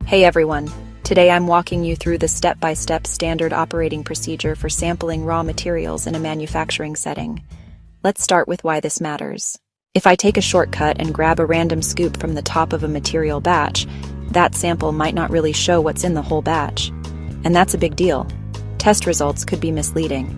Hey everyone, today I'm walking you through the step-by-step standard operating procedure for sampling raw materials in a manufacturing setting. Let's start with why this matters. If I take a shortcut and grab a random scoop from the top of a material batch, that sample might not really show what's in the whole batch. And that's a big deal. Test results could be misleading.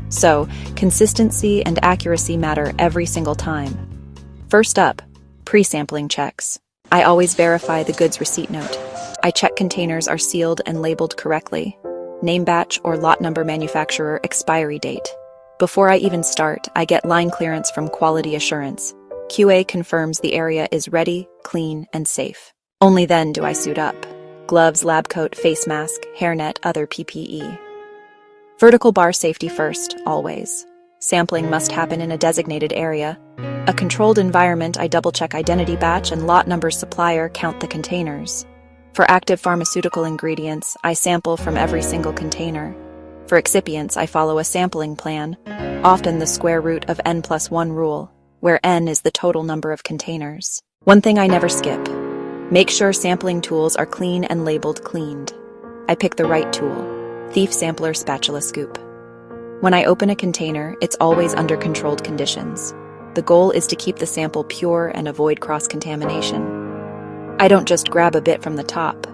So, consistency and accuracy matter every single time. First up, pre-sampling checks. I always verify the goods receipt note. I check containers are sealed and labeled correctly. Name batch or lot number manufacturer expiry date. Before I even start, I get line clearance from quality assurance. QA confirms the area is ready, clean, and safe. Only then do I suit up. Gloves, lab coat, face mask, hairnet, other PPE. Vertical bar safety first, always. Sampling must happen in a designated area. A controlled environment, I double-check identity batch and lot number supplier, count the containers. For active pharmaceutical ingredients, I sample from every single container. For excipients, I follow a sampling plan, often the square root of n+1 rule, where n is the total number of containers. One thing I never skip. Make sure sampling tools are clean and labeled cleaned. I pick the right tool. Thief sampler spatula scoop. When I open a container, it's always under controlled conditions. The goal is to keep the sample pure and avoid cross-contamination. I don't just grab a bit from the top.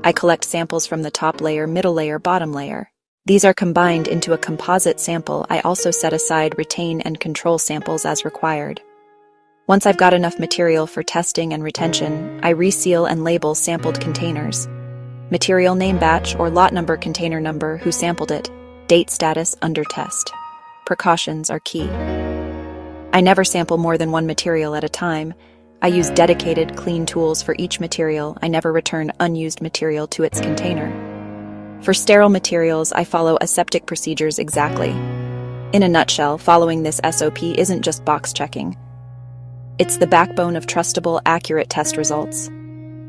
I collect samples from the top layer, middle layer, bottom layer. These are combined into a composite sample. I also set aside retain and control samples as required. Once I've got enough material for testing and retention, I reseal and label sampled containers. Material name batch or lot number, container number, who sampled it, date, status, under test. Precautions are key. I never sample more than one material at a time. I use dedicated, clean tools for each material. I never return unused material to its container. For sterile materials, I follow aseptic procedures exactly. In a nutshell, following this SOP isn't just box checking. It's the backbone of trustable, accurate test results.